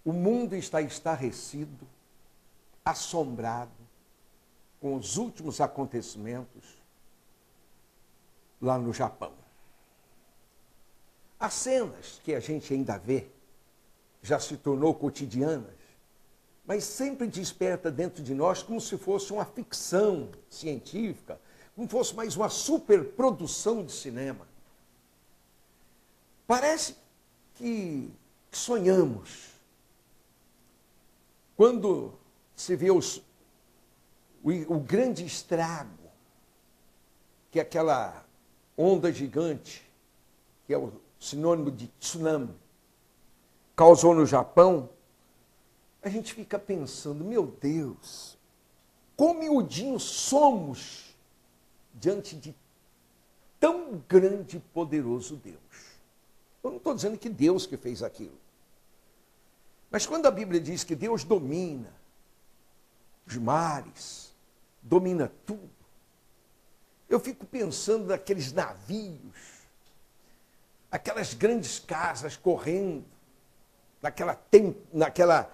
o mundo está estarrecido, assombrado com os últimos acontecimentos lá no Japão. As cenas que a gente ainda vê já se tornou cotidianas, mas sempre desperta dentro de nós como se fosse uma ficção científica, como fosse mais uma superprodução de cinema. Parece que sonhamos. Quando se vê o grande estrago que aquela onda gigante, que é o sinônimo de tsunami, causou no Japão, a gente fica pensando, meu Deus, quão miudinhos somos diante de tão grande e poderoso Deus. Eu não estou dizendo que Deus que fez aquilo. Mas quando a Bíblia diz que Deus domina os mares, domina tudo, eu fico pensando naqueles navios, aquelas grandes casas correndo, naquela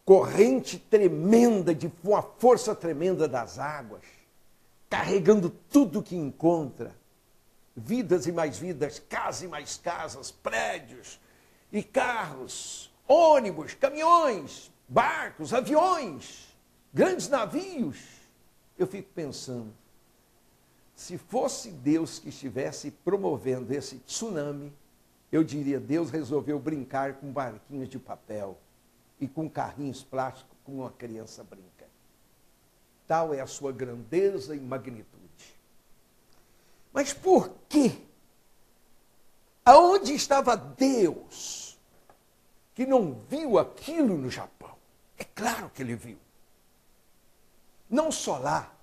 corrente tremenda, de uma força tremenda das águas, carregando tudo que encontra, vidas e mais vidas, casas e mais casas, prédios e carros, ônibus, caminhões, barcos, aviões, grandes navios. Eu fico pensando, se fosse Deus que estivesse promovendo esse tsunami, eu diria, Deus resolveu brincar com barquinhos de papel e com carrinhos plásticos como uma criança brinca. Tal é a sua grandeza e magnitude. Mas por quê? Aonde estava Deus que não viu aquilo no Japão? É claro que ele viu. Não só lá,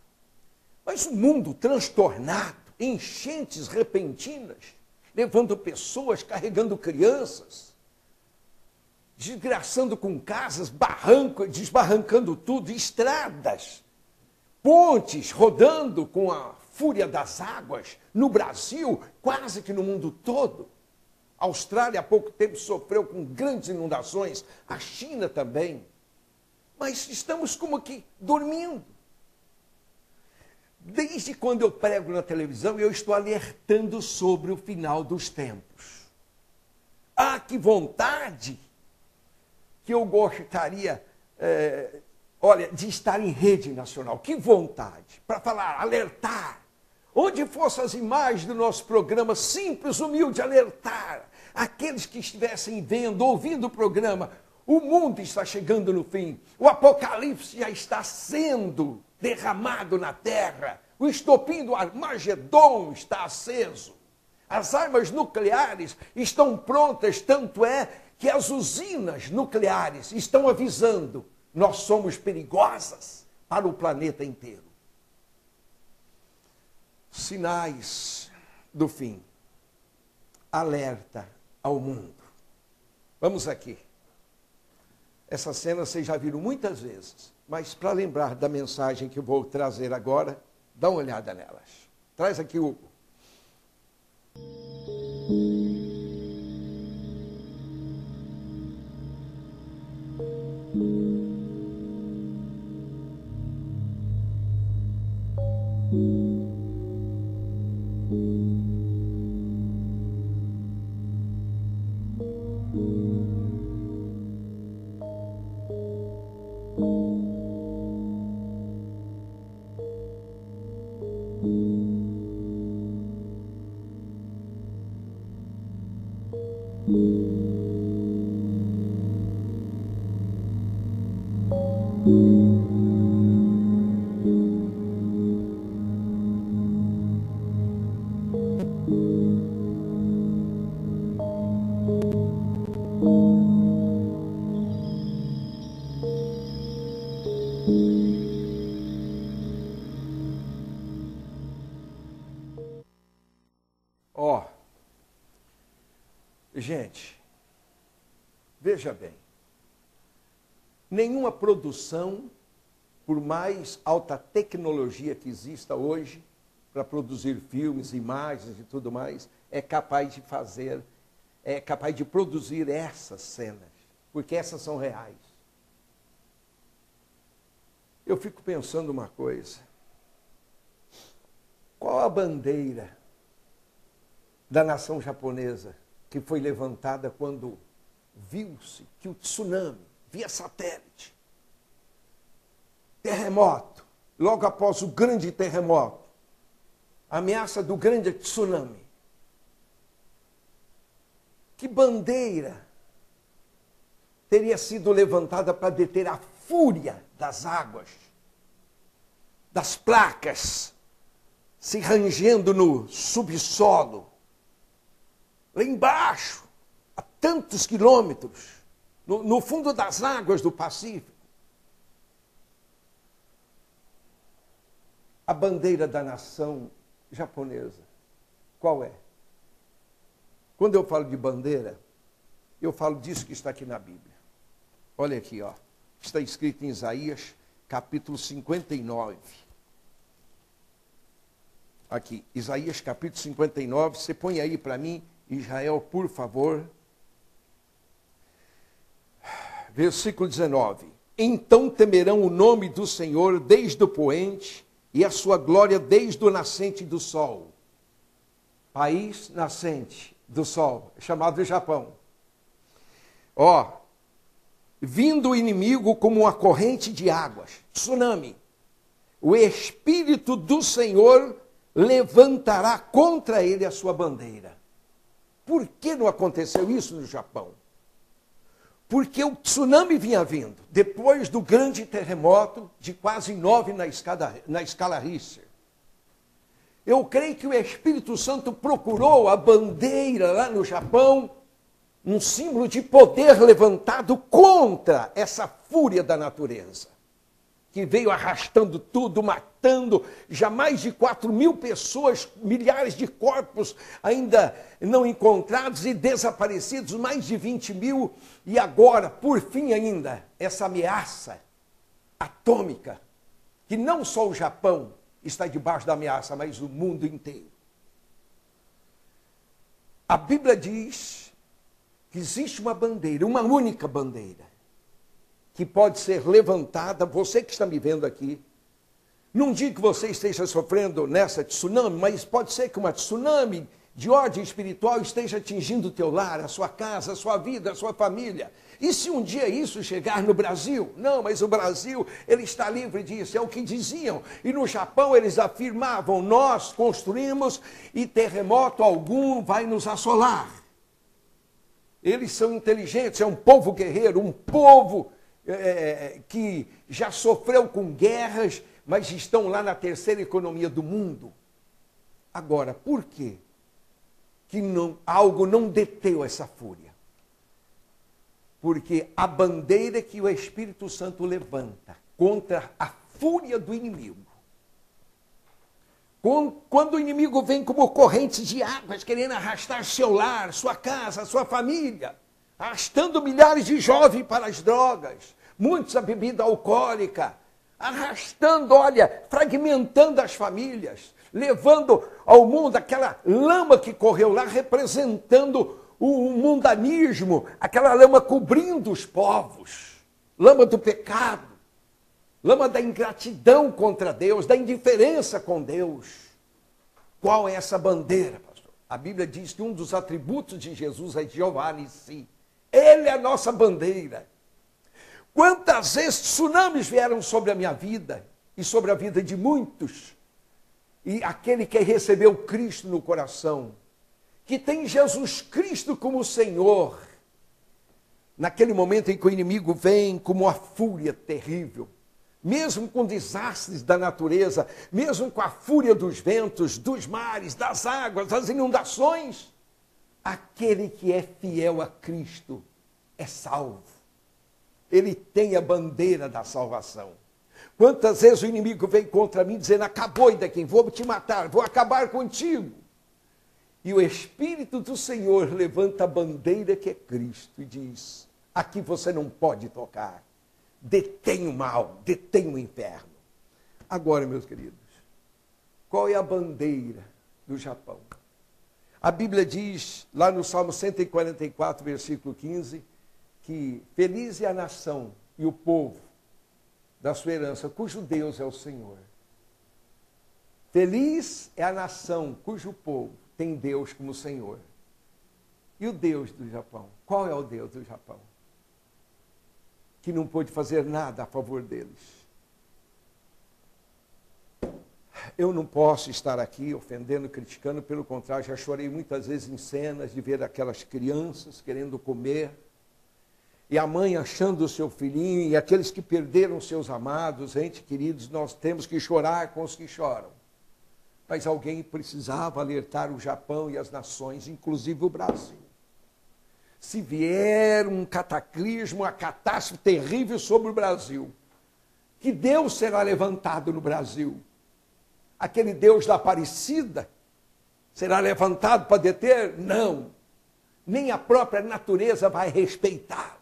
mas o mundo transtornado, enchentes repentinas, levando pessoas, carregando crianças, desgraçando com casas, desbarrancando tudo, estradas, pontes rodando com a fúria das águas, no Brasil, quase que no mundo todo. A Austrália há pouco tempo sofreu com grandes inundações, a China também. Mas estamos como que dormindo. Desde quando eu prego na televisão, eu estou alertando sobre o final dos tempos. Ah, que vontade que eu gostaria, de estar em rede nacional. Que vontade para falar, alertar. Onde fossem as imagens do nosso programa, simples, humilde, alertar. Aqueles que estivessem vendo, ouvindo o programa, o mundo está chegando no fim. O apocalipse já está sendo derramado na terra. O estopim do Armagedon está aceso. As armas nucleares estão prontas, tanto é que as usinas nucleares estão avisando: nós somos perigosas para o planeta inteiro. Sinais do fim. Alerta ao mundo. Vamos aqui. Essa cena vocês já viram muitas vezes, mas para lembrar da mensagem que eu vou trazer agora, dá uma olhada nelas. Traz aqui, Hugo. Gente, veja bem, nenhuma produção, por mais alta tecnologia que exista hoje, para produzir filmes, imagens e tudo mais, é capaz de fazer é capaz de produzir essas cenas, porque essas são reais. Eu fico pensando uma coisa. Qual a bandeira da nação japonesa que foi levantada quando viu-se que o tsunami, via satélite, terremoto, logo após o grande terremoto, a ameaça do grande tsunami? Que bandeira teria sido levantada para deter a fúria das águas, das placas se rangendo no subsolo, lá embaixo, a tantos quilômetros, no fundo das águas do Pacífico? A bandeira da nação japonesa, qual é? Quando eu falo de bandeira, eu falo disso que está aqui na Bíblia. Olha aqui, ó. Está escrito em Isaías, capítulo 59. Aqui, Isaías, capítulo 59. Você põe aí para mim, Israel, por favor. Versículo 19. Então temerão o nome do Senhor desde o poente e a sua glória desde o nascente do sol. País nascente do sol, chamado Japão. Ó, vindo o inimigo como uma corrente de águas, tsunami, o Espírito do Senhor levantará contra ele a sua bandeira. Por que não aconteceu isso no Japão? Porque o tsunami vinha vindo, depois do grande terremoto de quase 9 na escala Richter. Eu creio que o Espírito Santo procurou a bandeira lá no Japão, um símbolo de poder levantado contra essa fúria da natureza, que veio arrastando tudo, matando já mais de 4.000 pessoas, milhares de corpos ainda não encontrados e desaparecidos, mais de 20.000, e agora, por fim ainda, essa ameaça atômica, que não só o Japão está debaixo da ameaça, mas o mundo inteiro. A Bíblia diz que existe uma bandeira, uma única bandeira, que pode ser levantada. Você que está me vendo aqui, não digo que você esteja sofrendo nessa tsunami, mas pode ser que uma tsunami de ordem espiritual esteja atingindo o teu lar, a sua casa, a sua vida, a sua família. E se um dia isso chegar no Brasil? Não, mas o Brasil, ele está livre disso, é o que diziam. E no Japão eles afirmavam, nós construímos e terremoto algum vai nos assolar. Eles são inteligentes, é um povo guerreiro, um povo que já sofreu com guerras, mas estão lá na terceira economia do mundo. Agora, por quê que algo não deteu essa fúria? Porque a bandeira que o Espírito Santo levanta contra a fúria do inimigo, quando o inimigo vem como correntes de águas, querendo arrastar seu lar, sua casa, sua família, arrastando milhares de jovens para as drogas, muitos a bebida alcoólica, arrastando, olha, fragmentando as famílias, levando ao mundo aquela lama que correu lá, representando o mundanismo, aquela lama cobrindo os povos, lama do pecado, lama da ingratidão contra Deus, da indiferença com Deus. Qual é essa bandeira, pastor? A Bíblia diz que um dos atributos de Jesus é Jeová Nissi. Ele é a nossa bandeira. Quantas vezes tsunamis vieram sobre a minha vida e sobre a vida de muitos, e aquele que recebeu Cristo no coração, que tem Jesus Cristo como Senhor, naquele momento em que o inimigo vem como uma fúria terrível, mesmo com desastres da natureza, mesmo com a fúria dos ventos, dos mares, das águas, das inundações, aquele que é fiel a Cristo é salvo. Ele tem a bandeira da salvação. Quantas vezes o inimigo vem contra mim dizendo, acabou daqui, vou te matar, vou acabar contigo. E o Espírito do Senhor levanta a bandeira que é Cristo e diz, aqui você não pode tocar. Detém o mal, detém o inferno. Agora, meus queridos, qual é a bandeira do Japão? A Bíblia diz, lá no Salmo 144, versículo 15, que feliz é a nação e o povo da sua herança, cujo Deus é o Senhor. Feliz é a nação cujo povo tem Deus como Senhor. E o Deus do Japão? Qual é o Deus do Japão? Que não pôde fazer nada a favor deles. Eu não posso estar aqui ofendendo, criticando, pelo contrário, já chorei muitas vezes em cenas de ver aquelas crianças querendo comer, e a mãe achando o seu filhinho, e aqueles que perderam seus amados, entes queridos, nós temos que chorar com os que choram. Mas alguém precisava alertar o Japão e as nações, inclusive o Brasil. Se vier um cataclismo, uma catástrofe terrível sobre o Brasil, que Deus será levantado no Brasil? Aquele Deus da Aparecida será levantado para deter? Não. Nem a própria natureza vai respeitar.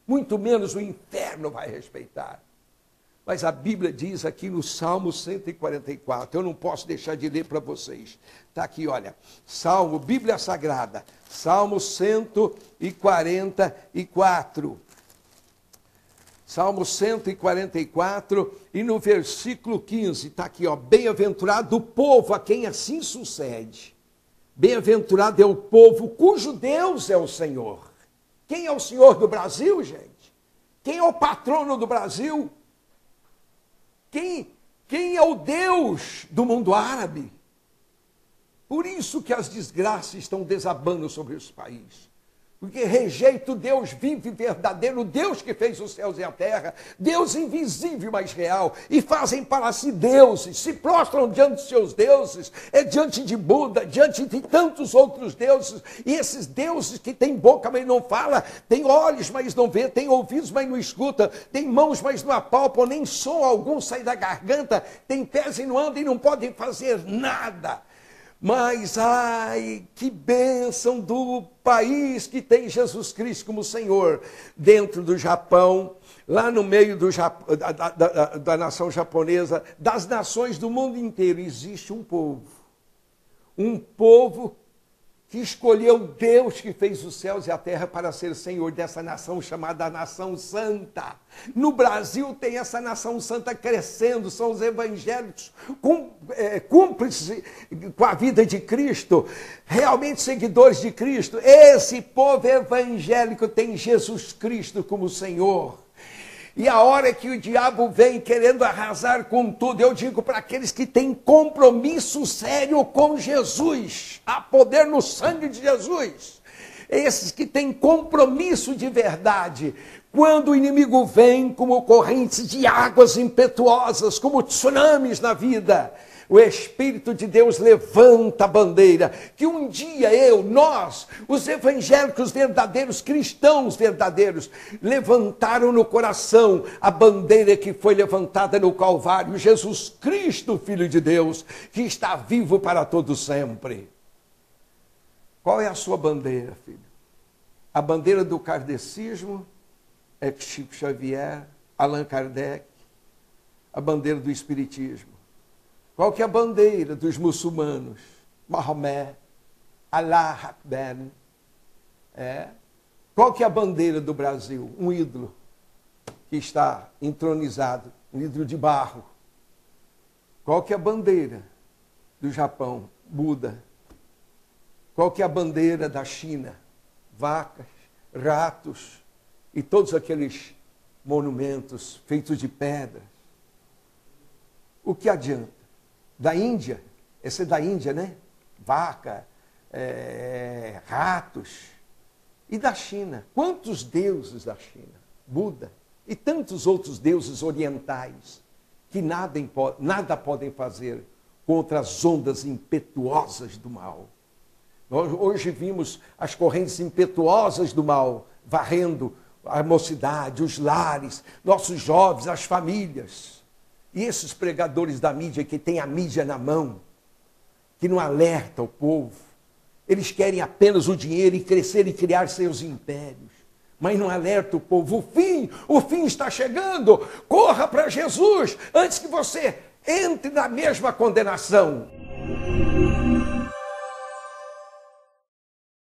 Muito menos o inferno vai respeitar. Mas a Bíblia diz aqui no Salmo 144, eu não posso deixar de ler para vocês. Está aqui, olha, Salmo, Bíblia Sagrada, Salmo 144. Salmo 144, e no versículo 15, está aqui, ó, bem-aventurado o povo a quem assim sucede. Bem-aventurado é o povo cujo Deus é o Senhor. Quem é o Senhor do Brasil, gente? Quem é o patrono do Brasil? Quem é o Deus do mundo árabe? Por isso que as desgraças estão desabando sobre os países. Porque rejeita o Deus vivo e verdadeiro, o Deus que fez os céus e a terra, Deus invisível, mas real, e fazem para si deuses, se prostram diante de seus deuses, diante de Buda, diante de tantos outros deuses, e esses deuses que têm boca, mas não fala, têm olhos, mas não vê, têm ouvidos, mas não escuta, têm mãos, mas não apalpam, nem som algum sai da garganta, têm pés e não andam e não podem fazer nada. Mas, ai, que bênção do país que tem Jesus Cristo como Senhor. Dentro do Japão, lá no meio da nação japonesa, das nações do mundo inteiro, existe um povo. Um povo que escolheu Deus que fez os céus e a terra para ser Senhor dessa nação chamada Nação Santa. No Brasil tem essa Nação Santa crescendo, são os evangélicos cúmplices com a vida de Cristo, realmente seguidores de Cristo. Esse povo evangélico tem Jesus Cristo como Senhor. E a hora que o diabo vem querendo arrasar com tudo, eu digo para aqueles que têm compromisso sério com Jesus, há poder no sangue de Jesus, esses que têm compromisso de verdade, quando o inimigo vem como correntes de águas impetuosas, como tsunamis na vida, o Espírito de Deus levanta a bandeira, que um dia nós, os evangélicos verdadeiros, cristãos verdadeiros, levantaram no coração a bandeira que foi levantada no Calvário, Jesus Cristo, Filho de Deus, que está vivo para todo sempre. Qual é a sua bandeira, filho? A bandeira do kardecismo é Chico Xavier, Allan Kardec, a bandeira do espiritismo. Qual que é a bandeira dos muçulmanos? Maomé, Allah Akbar. Qual que é a bandeira do Brasil? Um ídolo que está entronizado, um ídolo de barro. Qual que é a bandeira do Japão? Buda. Qual que é a bandeira da China? Vacas, ratos e todos aqueles monumentos feitos de pedras. O que adianta? Da Índia, esse é da Índia, né? Vaca, ratos. E da China, quantos deuses da China? Buda e tantos outros deuses orientais que nada podem fazer contra as ondas impetuosas do mal. Nós hoje vimos as correntes impetuosas do mal varrendo a mocidade, os lares, nossos jovens, as famílias. E esses pregadores da mídia que têm a mídia na mão, que não alerta o povo, eles querem apenas o dinheiro e crescer e criar seus impérios, mas não alerta o povo. O fim está chegando, corra para Jesus antes que você entre na mesma condenação.